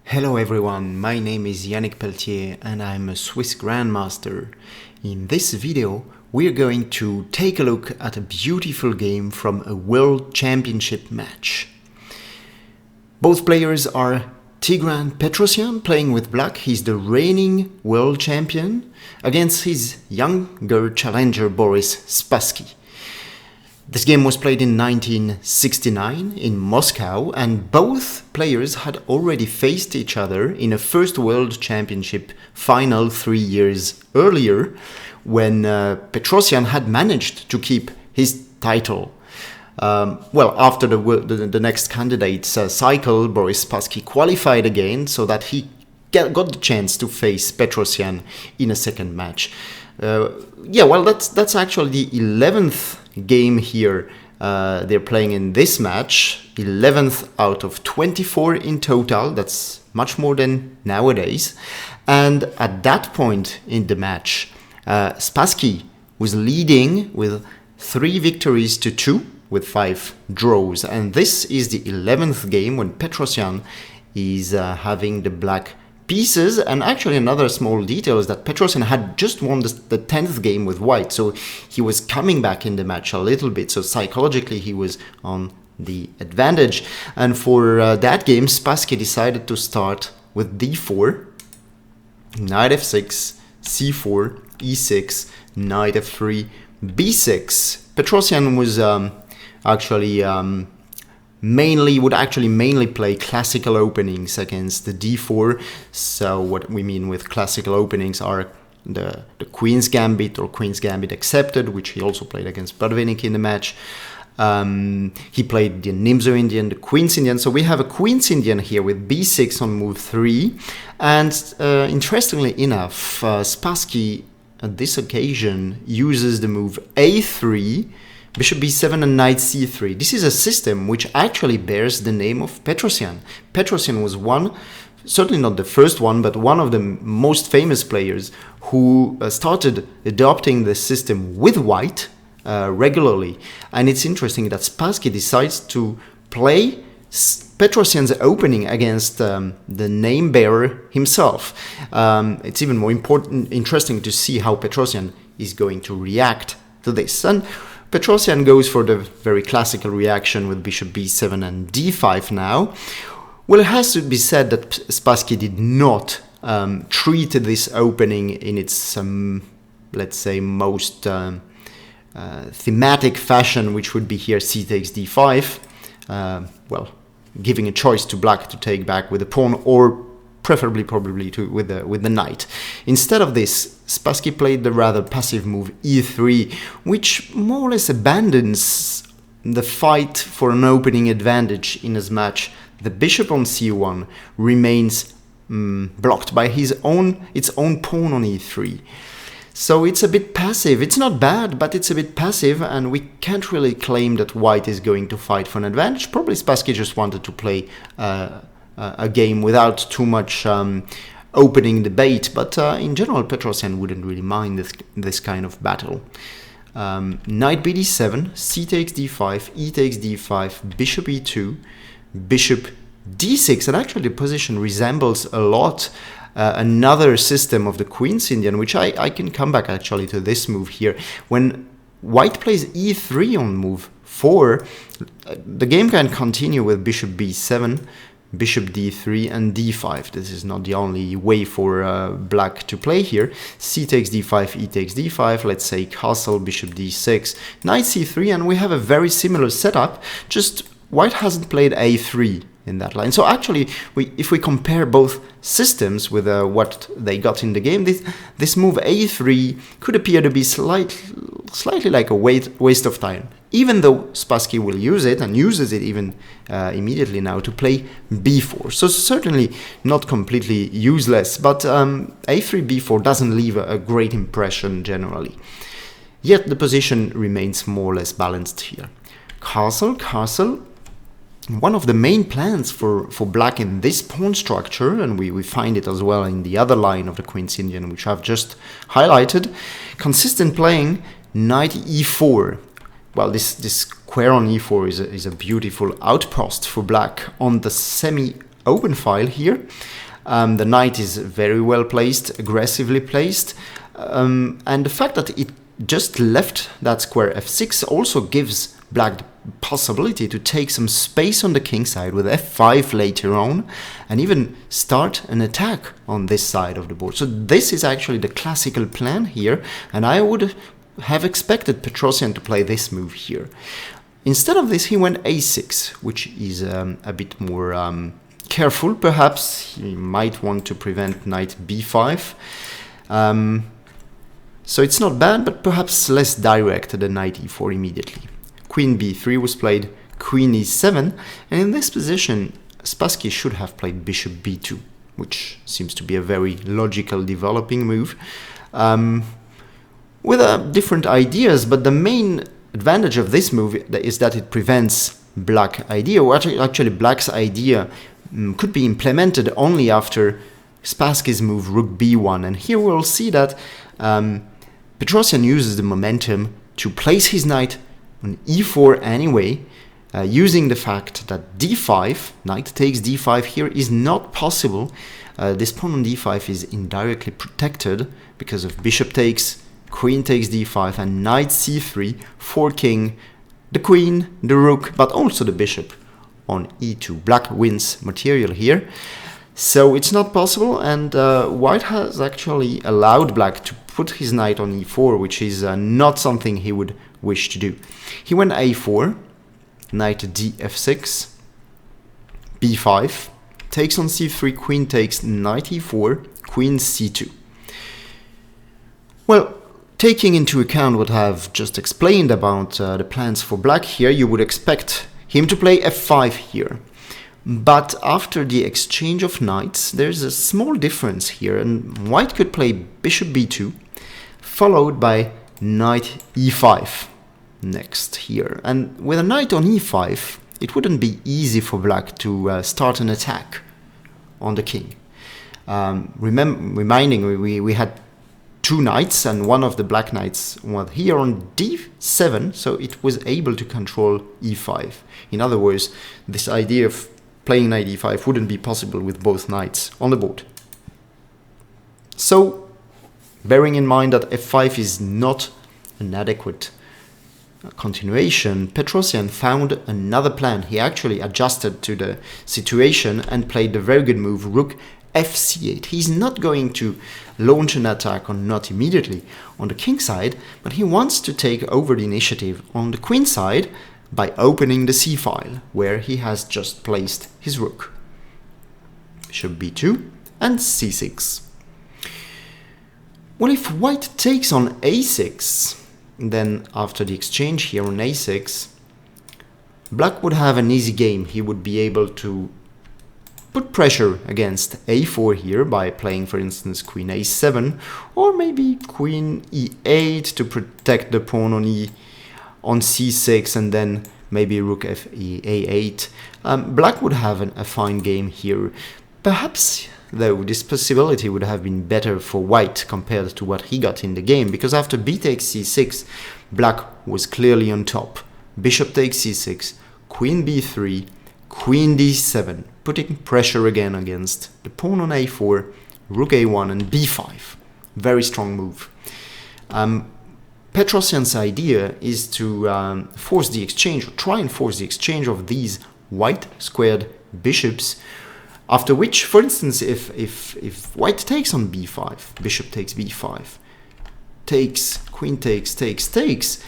Hello everyone, my name is Yannick Pelletier and I'm a Swiss Grandmaster. In this video we're going to take a look at a beautiful game from a World Championship match. Both players are Tigran Petrosian playing with black, he's the reigning world champion, against his younger challenger Boris Spassky. This game was played in 1969 in Moscow, and both players had already faced each other in a first World Championship final 3 years earlier, when Petrosian had managed to keep his title. After the next candidate's cycle, Boris Spassky qualified again so that he got the chance to face Petrosian in a second match. That's actually the 11th game here they're playing in this match, 11th out of 24 in total. That's much more than nowadays. And at that point in the match, Spassky was leading with 3 victories to 2 with 5 draws, and this is the 11th game when Petrosian is having the black pieces. And actually another small detail is that Petrosian had just won the 10th game with white, so he was coming back in the match a little bit, so psychologically he was on the advantage. And for that game, Spassky decided to start with d4, knight f6, c4, e6, knight f3, b6. Petrosian was mainly play classical openings against the d4. So what we mean with classical openings are the Queen's Gambit or Queen's Gambit accepted, which he also played against Brodvenik in the match. He played the Nimzo Indian, the Queen's Indian. So we have a Queen's Indian here with b6 on move 3. And interestingly enough, Spassky at this occasion uses the move a3, bishop b7 and knight c3. This is a system which actually bears the name of Petrosian. Petrosian was certainly not the first one, but one of the most famous players who started adopting the system with white regularly. And it's interesting that Spassky decides to play Petrosian's opening against the name bearer himself. It's even more interesting to see how Petrosian is going to react to this. And Petrosian goes for the very classical reaction with bishop b7 and d5 now. Well, it has to be said that Spassky did not treat this opening in its, let's say, most thematic fashion, which would be here c takes d5, giving a choice to black to take back with a pawn, or preferably probably with the knight. Instead of this, Spassky played the rather passive move e3, which more or less abandons the fight for an opening advantage, in as much the bishop on c1 remains blocked by its own pawn on e3. So it's a bit passive. It's not bad, but it's a bit passive, and we can't really claim that white is going to fight for an advantage. Probably Spassky just wanted to play a game without too much opening debate, but in general Petrosian wouldn't really mind this kind of battle. Knight bd7, c takes d5, e takes d5, bishop e2, bishop d6, and actually the position resembles a lot another system of the Queen's Indian, which I can come back actually to this move here. When white plays e3 on move 4, the game can continue with bishop b7, bishop d3 and d5. This is not the only way for black to play here. C takes d5, e takes d5, let's say castle, bishop d6, knight c3, and we have a very similar setup, just white hasn't played a3 in that line. So actually, if we compare both systems with what they got in the game, this move a3 could appear to be slightly like a waste of time, even though Spassky will use it, and uses it even immediately now, to play b4. So certainly not completely useless, but a3 b4 doesn't leave a great impression generally. Yet the position remains more or less balanced here. Castle. One of the main plans for black in this pawn structure, and we find it as well in the other line of the Queen's Indian, which I've just highlighted, consists in playing knight e4. Well, this square on e4 is a beautiful outpost for black on the open file here. The knight is very well placed, aggressively placed, and the fact that it just left that square f6 also gives black the possibility to take some space on the king side with f5 later on, and even start an attack on this side of the board. So this is actually the classical plan here, and I would have expected Petrosian to play this move here. Instead of this, he went a6, which is a bit more careful. Perhaps he might want to prevent knight b5. So it's not bad, but perhaps less direct than knight e4 immediately. Queen b3 was played, queen e7, and in this position, Spassky should have played bishop b2, which seems to be a very logical developing move, with different ideas, but the main advantage of this move is that it prevents black idea, or actually black's idea could be implemented only after Spassky's move rook b1, and here we'll see that Petrosian uses the momentum to place his knight on e4 anyway, using the fact that d5, knight takes d5 here, is not possible. This pawn on d5 is indirectly protected because of bishop takes, queen takes d5, and knight c3, forking the queen, the rook, but also the bishop on e2. Black wins material here. So it's not possible, and white has actually allowed black to put his knight on e4, which is not something he would wish to do. He went a4, knight df6, b5, takes on c3, queen takes, knight e4, queen c2. Well, taking into account what I've just explained about the plans for black here, you would expect him to play f5 here. But after the exchange of knights, there's a small difference here, and white could play bishop b2, followed by knight e5 next here. And with a knight on e5, it wouldn't be easy for black to start an attack on the king. Reminding we had two knights, and one of the black knights was here on d7, so it was able to control e5. In other words, this idea of playing knight e5 wouldn't be possible with both knights on the board. So, bearing in mind that f5 is not an adequate continuation, Petrosian found another plan. He actually adjusted to the situation and played the very good move rook fc8. He's not going to launch an attack not immediately on the king side, but he wants to take over the initiative on the queen side by opening the c file, where he has just placed his rook. Bishop b2 and c6. Well, if white takes on a6, then after the exchange here on a6, black would have an easy game. He would be able to put pressure against a4 here by playing, for instance, queen a7, or maybe queen e8 to protect the pawn on c6, and then maybe rook a8. Black would have a fine game here. Perhaps, though, this possibility would have been better for white compared to what he got in the game, because after b takes c6, black was clearly on top. Bishop takes c6, queen b3, queen d7, putting pressure again against the pawn on a4, rook a1, and b5. Very strong move. Petrosian's idea is to force the exchange, or try and force the exchange of these white squared bishops, after which, for instance, if white takes on b5, bishop takes b5, takes, queen takes,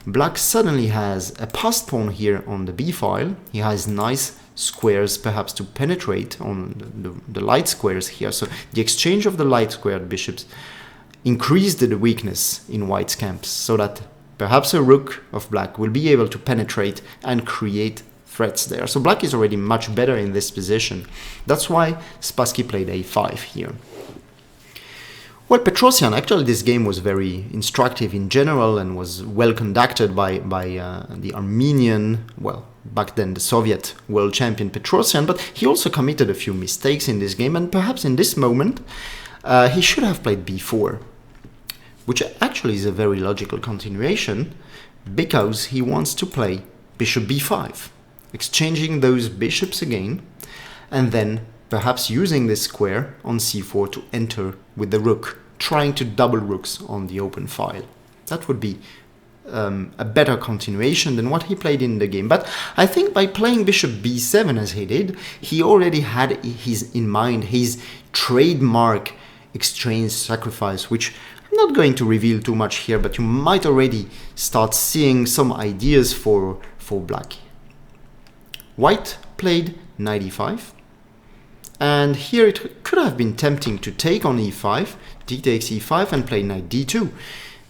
black suddenly has a passed pawn here on the b file. He has nice squares perhaps to penetrate on the light squares here. So the exchange of the light squared bishops increased the weakness in white's camps, so that perhaps a rook of black will be able to penetrate and create threats there. So black is already much better in this position. That's why Spassky played a5 here. Well, Petrosian, actually this game was very instructive in general and was well conducted by the Armenian, well, back then the Soviet world champion Petrosian, but he also committed a few mistakes in this game, and perhaps in this moment he should have played b4, which actually is a very logical continuation, because he wants to play bishop b5, exchanging those bishops again, and then perhaps using this square on c4 to enter with the rook, trying to double rooks on the open file. That would be a better continuation than what he played in the game. But I think by playing bishop b7 as he did, he already had in mind his trademark exchange sacrifice, which I'm not going to reveal too much here, but you might already start seeing some ideas for black. White played knight e5, and here it could have been tempting to take on e5, d takes e5, and play knight d2,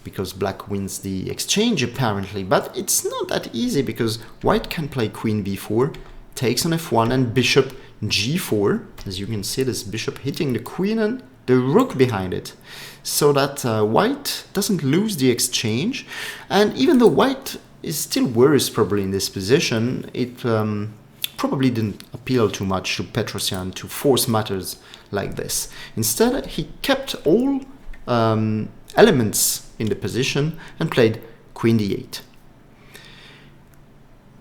because black wins the exchange apparently, but it's not that easy because white can play queen b4, takes on f1, and bishop g4. As you can see, this bishop hitting the queen and the rook behind it, so that white doesn't lose the exchange. And even though white is still worse probably in this position, it probably didn't appeal too much to Petrosian to force matters like this. Instead, he kept all elements in the position and played queen d8.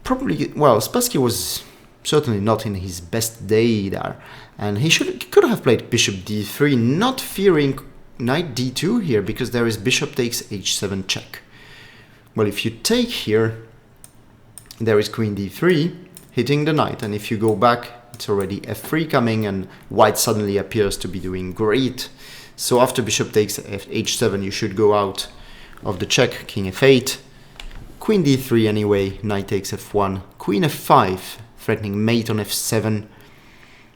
Probably, well, Spassky was certainly not in his best day there, and he could have played bishop d3, not fearing knight d2 here, because there is bishop takes h7 check. Well, if you take here, there is queen d3 hitting the knight, and if you go back, it's already f3 coming, and white suddenly appears to be doing great. So after bishop takes h7, you should go out of the check, king f8, queen d3 anyway, knight takes f1, queen f5, threatening mate on f7.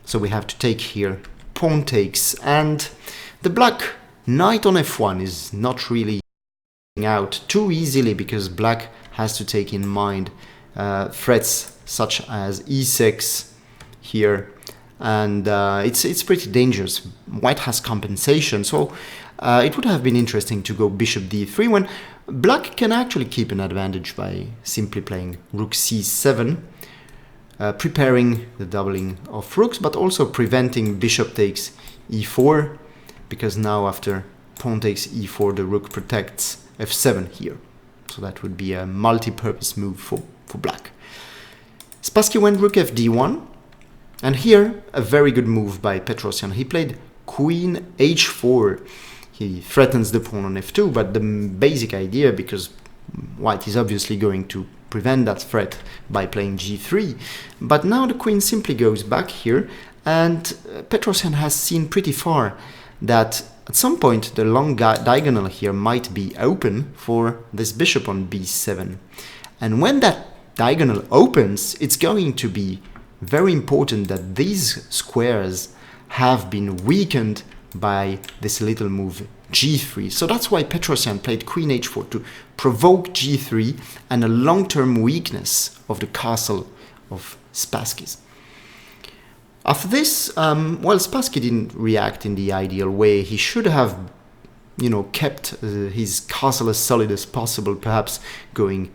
So we have to take here, pawn takes, and the black knight on f1 is not really out too easily, because black has to take in mind threats such as e6 here, and it's pretty dangerous. White has compensation, so it would have been interesting to go bishop d3 when black can actually keep an advantage by simply playing rook c7, preparing the doubling of rooks, but also preventing bishop takes e4, because now after pawn takes e4, the rook protects f7 here. So that would be a multi-purpose move for black. Spassky went rook fd1, and here a very good move by Petrosian. He played queen h4. He threatens the pawn on f2, but the basic idea, because white is obviously going to prevent that threat by playing g3, but now the queen simply goes back here, and Petrosian has seen pretty far that at some point the long diagonal here might be open for this bishop on b7, and when that diagonal opens, it's going to be very important that these squares have been weakened by this little move g3. So that's why Petrosian played queen h4, to provoke g3 and a long-term weakness of the castle of Spassky's. After this, well, Spassky didn't react in the ideal way. He should have, kept his castle as solid as possible, perhaps going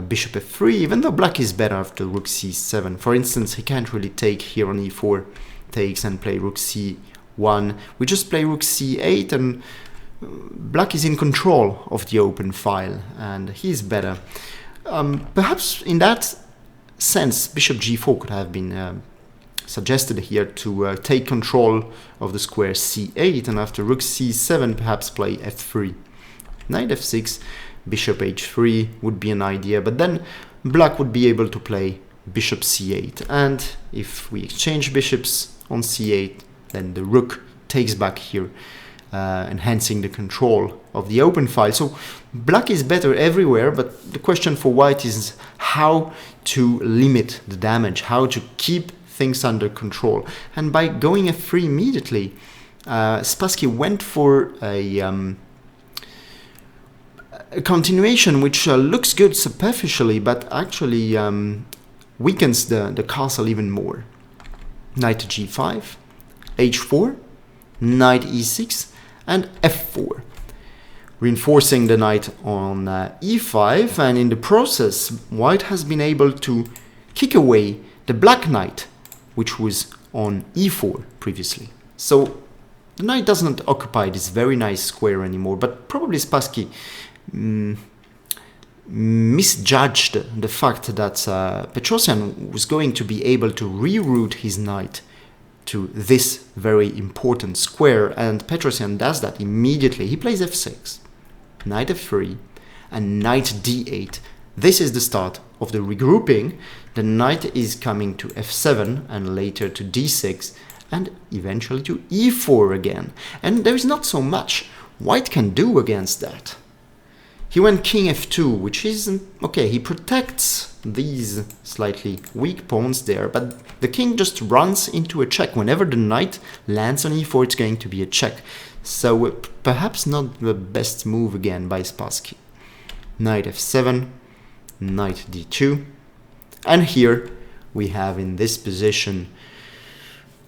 bishop f3, even though black is better after rook c7. For instance, he can't really take here on e4, takes and play rook c1. We just play rook c8, and black is in control of the open file, and he's better. Perhaps in that sense, bishop g4 could have been suggested here to take control of the square c8, and after rook c7 perhaps play f3. Knight f6, bishop h3 would be an idea, but then black would be able to play bishop c8, and if we exchange bishops on c8, then the rook takes back here, enhancing the control of the open file. So black is better everywhere, but the question for white is how to limit the damage, how to keep things under control. And by going f3 immediately, Spassky went for a continuation which looks good superficially, but actually weakens the castle even more. Knight to g5, h4, knight e6, and f4, reinforcing the knight on e5, and in the process white has been able to kick away the black knight, which was on e4 previously. So the knight doesn't occupy this very nice square anymore, but probably Spassky misjudged the fact that Petrosian was going to be able to reroute his knight to this very important square, and Petrosian does that immediately. He plays f6, knight f3, and knight d8. This is the start of the regrouping. The knight is coming to f7 and later to d6 and eventually to e4 again. And there is not so much white can do against that. He went king f2, which isn't okay. He protects these slightly weak pawns there, but the king just runs into a check. Whenever the knight lands on e4, it's going to be a check. So perhaps not the best move again by Spassky. Knight f7, knight d2, and here we have in this position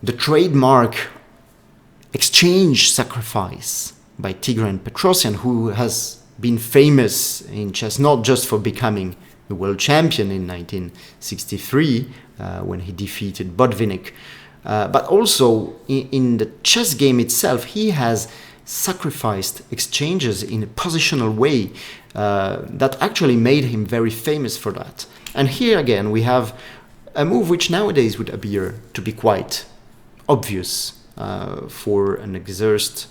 the trademark exchange sacrifice by Tigran Petrosian, who has been famous in chess not just for becoming the world champion in 1963 when he defeated Botvinnik, but also in the chess game itself. He has sacrificed exchanges in a positional way that actually made him very famous for that. And here again we have a move which nowadays would appear to be quite obvious for an exerced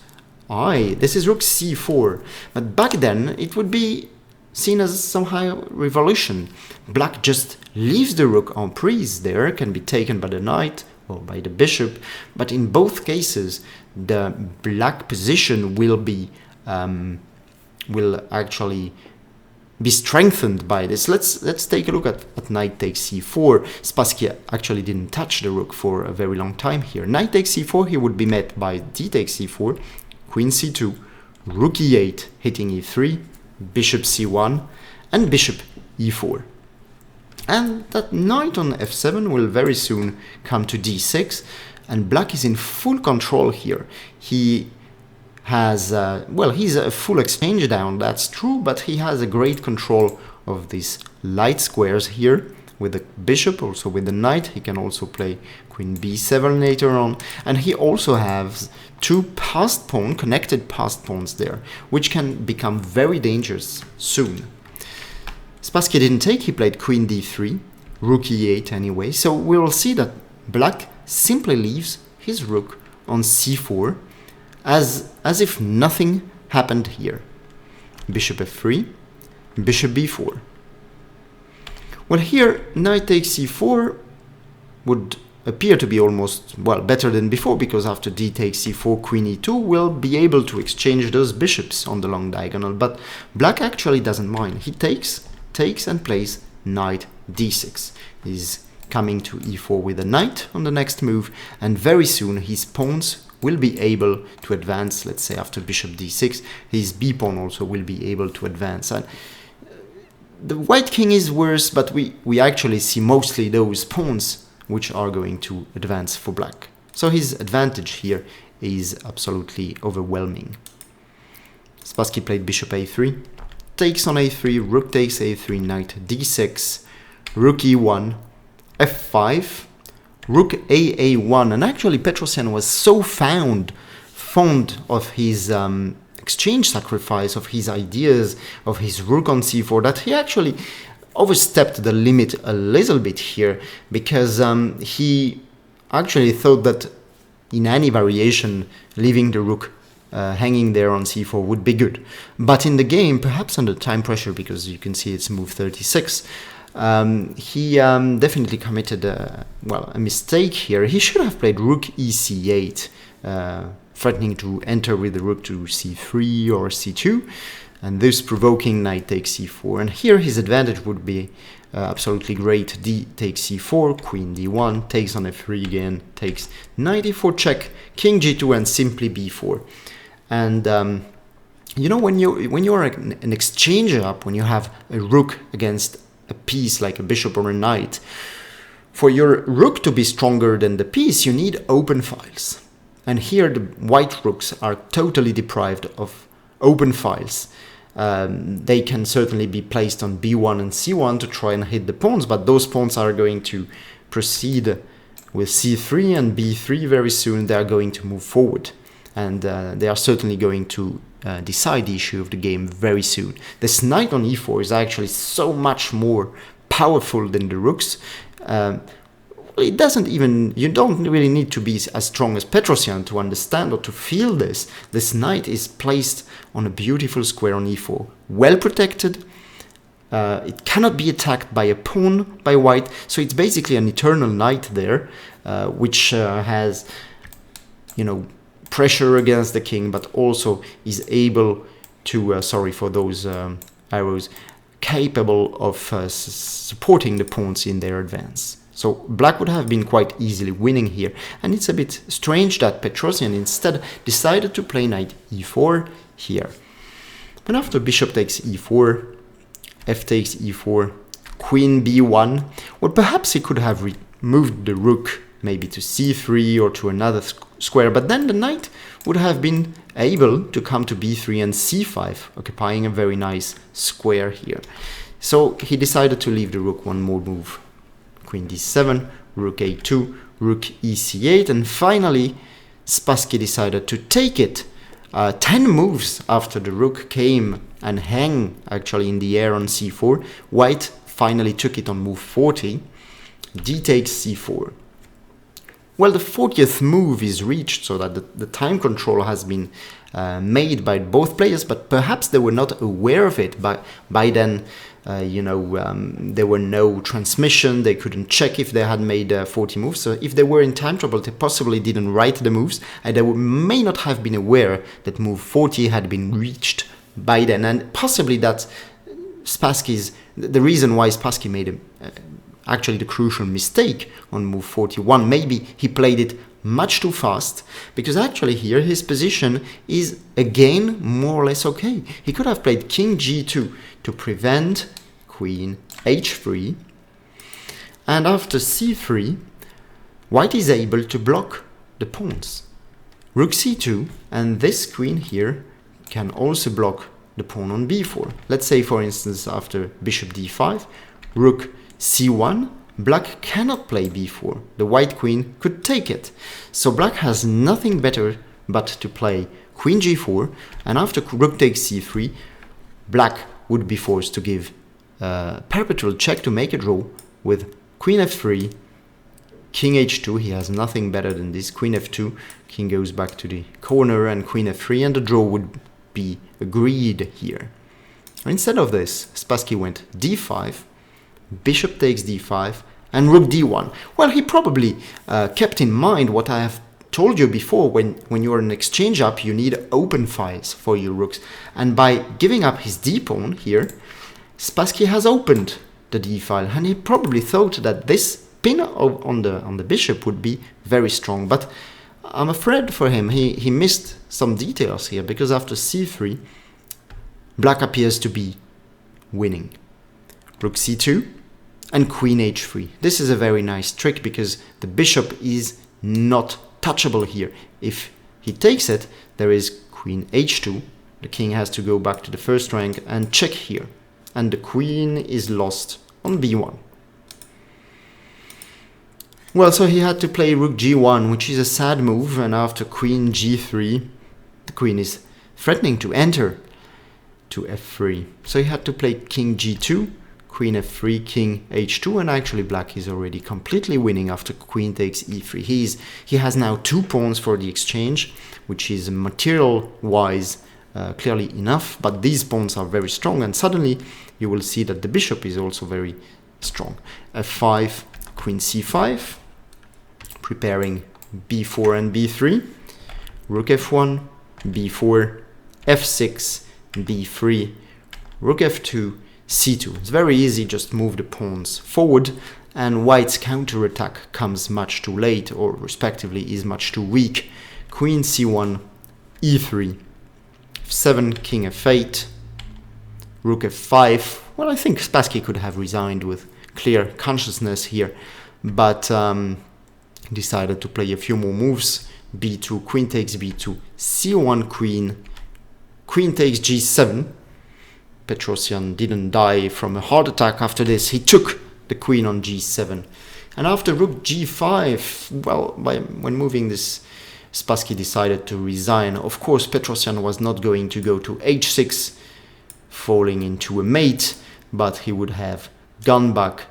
eye. This is Rook C4, but back then it would be seen as somehow revolution. Black just leaves the rook en prise there, can be taken by the knight or by the bishop, but in both cases the black position will actually be strengthened by this. Let's take a look at knight takes c4. Spassky actually didn't touch the rook for a very long time here. Knight takes c4, he would be met by d takes c4, queen c2, rook e8, hitting e3, bishop c1, and bishop e4. And that knight on f7 will very soon come to d6, and black is in full control here. He has, well, he's a full exchange down, that's true, but he has a great control of these light squares here with the bishop, also with the knight. He can also play queen b7 later on, and he also has two passed pawn, connected passed pawns there, which can become very dangerous soon. Spassky didn't take, he played queen d3, rook e8 anyway, so we will see that black simply leaves his rook on c4 as if nothing happened here. Bishop f3, bishop b4. Well, here knight takes c4 would appear to be almost, well, better than before, because after d takes c4, queen e2 will be able to exchange those bishops on the long diagonal, but black actually doesn't mind. He takes and plays knight d6. He's coming to e4 with a knight on the next move, and very soon his pawns will be able to advance. Let's say after bishop d6, his b pawn also will be able to advance. And the white king is worse, but we actually see mostly those pawns which are going to advance for black. So his advantage here is absolutely overwhelming. Spassky played bishop a3, takes on a3, rook takes a3, knight d6, rook e1, f5, rook aa1, and actually Petrosian was so fond of his exchange sacrifice, of his ideas, of his rook on c4, that he actually overstepped the limit a little bit here, because he actually thought that in any variation leaving the rook hanging there on c4 would be good. But in the game, perhaps under time pressure, because you can see it's move 36, he definitely committed a mistake here. He should have played rook ec8, threatening to enter with the rook to c3 or c2, and thus provoking knight takes c4. And here his advantage would be absolutely great. D takes c4, queen d1, takes on f3 again, takes knight e4 check, king g2, and simply b4. And you know, when you're an exchanger up, when you have a rook against a piece like a bishop or a knight, for your rook to be stronger than the piece, you need open files. And here the white rooks are totally deprived of open files. They can certainly be placed on b1 and c1 to try and hit the pawns, but those pawns are going to proceed with c3 and b3 very soon. They are going to move forward, and they are certainly going to decide the issue of the game very soon. This knight on e4 is actually so much more powerful than the rooks. It doesn't even, you don't really need to be as strong as Petrosian to understand or to feel this. This knight is placed on a beautiful square on e4, well protected. It cannot be attacked by a pawn by white, so it's basically an eternal knight there, which has, you know, pressure against the king, but also is able to, sorry for those arrows, capable of supporting the pawns in their advance. So black would have been quite easily winning here, and it's a bit strange that Petrosian instead decided to play knight e4 here. But after bishop takes e4, f takes e4, queen b1, well, perhaps he could have moved the rook maybe to c3 or to another square, but then the knight would have been able to come to b3 and c5, occupying a very nice square here. So he decided to leave the rook one more move. Queen d7, rook a2, rook ec8, and finally Spassky decided to take it 10 moves after the rook came and hang actually in the air on c4. White finally took it on move 40, d takes c4. Well, the 40th move is reached, so that the time control has been made by both players, but perhaps they were not aware of it. By then, there were no transmission, they couldn't check if they had made 40 moves, so if they were in time trouble, they possibly didn't write the moves, and they may not have been aware that move 40 had been reached by then, and possibly that the reason why Spassky made actually the crucial mistake on move 41, maybe he played it much too fast, because actually here his position is again more or less okay. He could have played king g2 to prevent queen h3, and after c3 white is able to block the pawns. Rook c2, and this queen here can also block the pawn on b4. Let's say, for instance, after bishop d5, rook c1, black cannot play b4. The white queen could take it. So black has nothing better but to play queen g4, and after rook takes c3, black would be forced to give a perpetual check to make a draw with queen f3, king h2. He has nothing better than this. Queen f2, king goes back to the corner, and queen f3, and the draw would be agreed here. Instead of this, Spassky went d5, bishop takes d5, and rook d1. Well, he probably kept in mind what I have told you before. When you're an exchange up, you need open files for your rooks, and by giving up his d pawn here, Spassky has opened the d file, and he probably thought that this pin on the bishop would be very strong, but I'm afraid for him he missed some details here, because after c3 black appears to be winning. Rook c2 and queen h3. This is a very nice trick, because the bishop is not touchable here. If he takes it, there is queen h2, the king has to go back to the first rank and check here, and the queen is lost on b1. Well, so he had to play rook g1, which is a sad move, and after queen g3, the queen is threatening to enter to f3. So he had to play king g2, queen f3, king h2, and actually black is already completely winning after queen takes e3. He has now 2 pawns for the exchange, which is material-wise clearly enough, but these pawns are very strong, and suddenly you will see that the bishop is also very strong. f5, queen c5, preparing b4 and b3, rook f1, b4, f6, b3, rook f2, c2. It's very easy, just move the pawns forward, and white's counterattack comes much too late, or respectively is much too weak. Queen c1, e3, f7, king f8, rook f5. Well, I think Spassky could have resigned with clear consciousness here, but decided to play a few more moves. b2, queen takes b2, c1 queen, queen takes g7. Petrosian didn't die from a heart attack after this. He took the queen on g7. And after rook g5, well, when moving this Spassky decided to resign. Of course, Petrosian was not going to go to h6, falling into a mate, but he would have gone back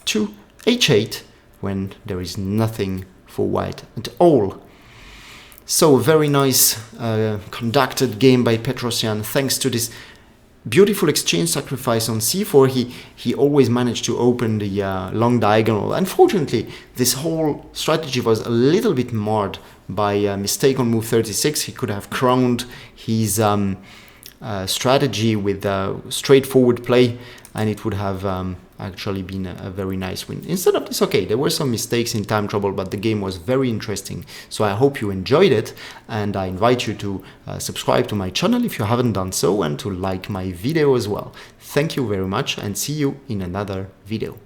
to h8 when there is nothing for white at all. So a very nice conducted game by Petrosian. Thanks to this beautiful exchange sacrifice on c4, he always managed to open the long diagonal. Unfortunately, this whole strategy was a little bit marred by a mistake on move 36. He could have crowned his strategy with a straightforward play, and it would have actually been a very nice win. Instead of this, okay, there were some mistakes in time trouble, but the game was very interesting. So I hope you enjoyed it, and I invite you to subscribe to my channel if you haven't done so, and to like my video as well. Thank you very much, and see you in another video.